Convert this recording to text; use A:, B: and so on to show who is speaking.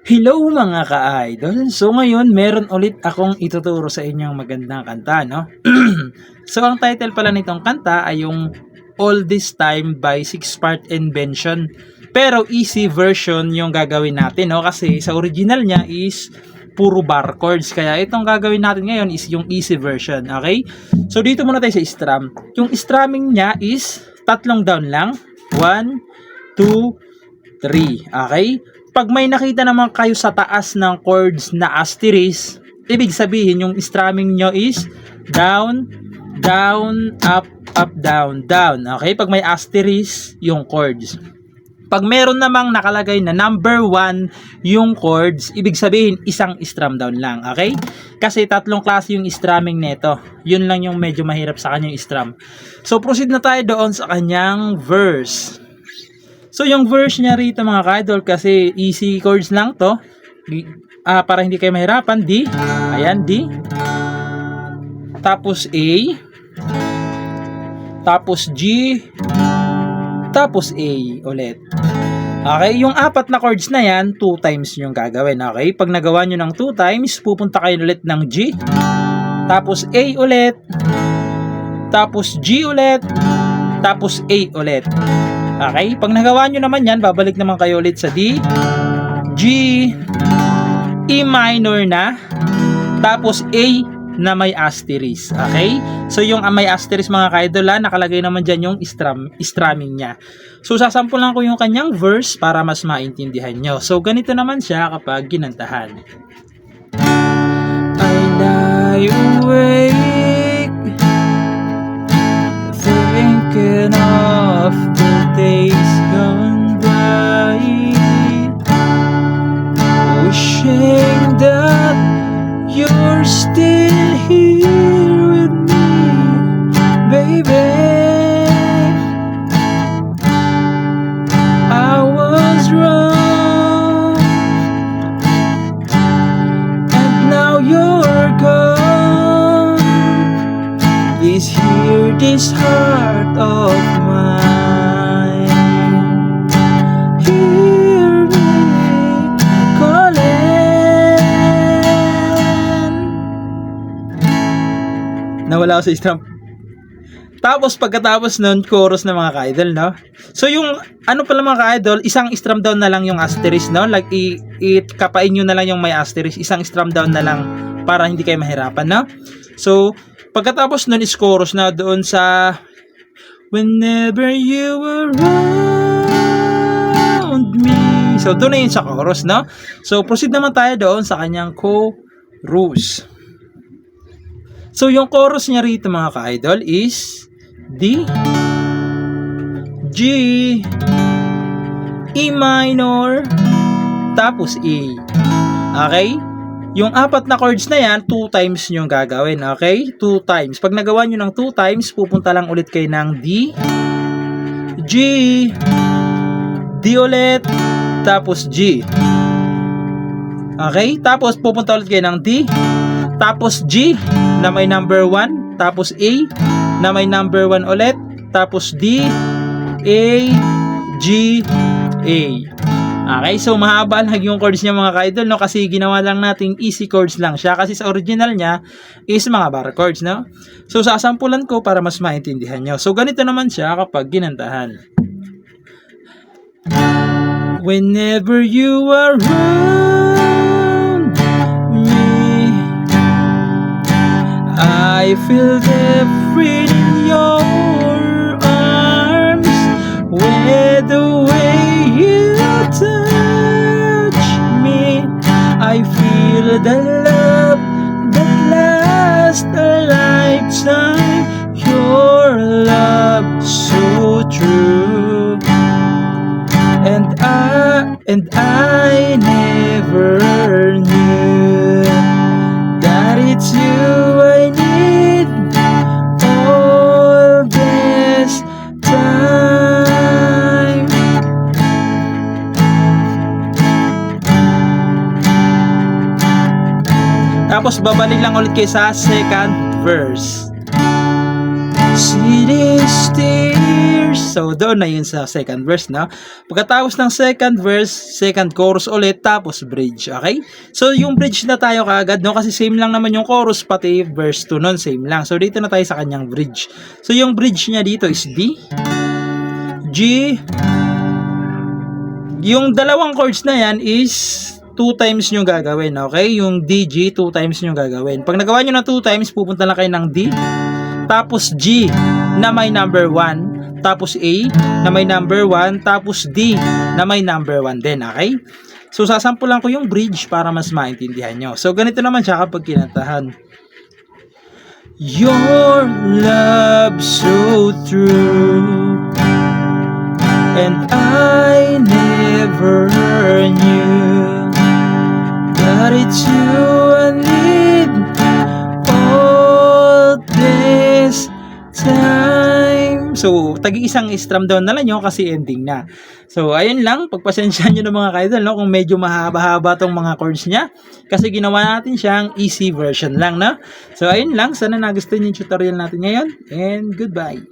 A: Hello mga ka-idol! So ngayon, meron ulit akong ituturo sa inyong magandang kanta, no? So ang title pala nitong kanta ay yung All This Time by Six Part Invention. Pero easy version yung gagawin natin, no? Kasi sa original niya is puro bar chords. Kaya itong gagawin natin ngayon is yung easy version, okay? So dito muna tayo sa strum. Yung strumming niya is tatlong down lang. 1, 2, 3, okay? Pag may nakita naman kayo sa taas ng chords na asterisk, ibig sabihin yung strumming nyo is down, down, up, up, down, down. Okay? Pag may asterisk yung chords. Pag meron namang nakalagay na number 1 yung chords, ibig sabihin isang strum down lang. Okay? Kasi tatlong klase yung strumming nito. Yun lang yung medyo mahirap sa kanyang strum. So proceed na tayo doon sa kanyang verse. So yung verse niya rito mga ka-idol, kasi easy chords lang to, para hindi kayo mahirapan. D, ayan D, tapos A, tapos G, tapos A ulit. Okay, yung apat na chords na yan 2 times yung gagawin. Okay, pag nagawa nyo ng 2 times, pupunta kayo ulit ng G, tapos A ulit, tapos G ulit, tapos A ulit. Okay, pag nagawa nyo naman yan, babalik naman kayo ulit sa D, G, E minor na, tapos A na may asterisk. Okay, so yung may asterisk mga ka-idol, nakalagay naman dyan yung strumming niya. So sasampulan ko yung kanyang verse para mas maintindihan nyo. So ganito naman siya kapag ginantahan. I lie awake thinking of the days gone by, wishing that you're still here with me, baby. I was wrong, and now you're gone. Please hear this heart of mine. Hear me calling. Nawala ako sa strum. Tapos pagkatapos nun, chorus na mga ka-idol, no? So yung ano pala mga ka-idol, isang strum down na lang yung asterisk, no? Like kapain nyo na lang yung may asterisk, isang strum down na lang para hindi kayo mahirapan, no? So pagkatapos nun is chorus na doon sa whenever you were around me. So doon na yun sa chorus, no? So proceed naman tayo doon sa kanyang chorus. So yung chorus niya rito mga ka-idol is D, G, E minor, tapos A. Okay? Yung apat na chords na yan, 2 times nyo gagawin. Okay? 2 times. Pag nagawa nyo ng 2 times, pupunta lang ulit kayo ng D, G, D ulit, tapos G. Okay? Tapos pupunta ulit kayo ng D, tapos G na may number 1, tapos A na may number 1 ulit, tapos D, A, G, A. Okay, so mahaba lang yung chords niya mga ka-idol, no? Kasi ginawa lang nating easy chords lang siya. Kasi sa original niya is mga bar chords, no? So sasampulan ko para mas maintindihan nyo. So ganito naman siya kapag ginantahan. Whenever you are around me, I feel different in your arms, with the way you touch me. I feel the love that lasts a lifetime, your love so true. And I never knew that it's you I need all this time. Tapos babalik lang ulit kayo sa second verse. city stairs. So, doon na yun sa second verse, no? Pagkatapos ng second verse, second chorus ulit, tapos bridge, okay? So, yung bridge na tayo kaagad, no? Kasi same lang naman yung chorus, pati verse 2 nun, same lang. So, dito na tayo sa kanyang bridge. So, yung bridge niya dito is D, G, yung dalawang chords na yan is 2 times nyo gagawin, okay? Yung D, G, 2 times nyo gagawin. Pag nagawa nyo na 2 times, pupunta lang kayo ng D, tapos G na may number 1, tapos A na may number 1, tapos D na may number 1 din, okay? So, sasampulan ko yung bridge para mas maintindihan nyo. So, ganito naman siya kapag kinantahan. Your love so true, and I never knew that it's you I need all this time. So, tagi-isang strum down na lang nyo kasi ending na. So, ayun lang. Pagpasensyahan nyo ng mga kaidol, no? Kung medyo mahaba-haba tong mga chords niya. Kasi ginawa natin siyang easy version lang, no? So, ayun lang. Sana nagustuhan yung tutorial natin ngayon. And goodbye.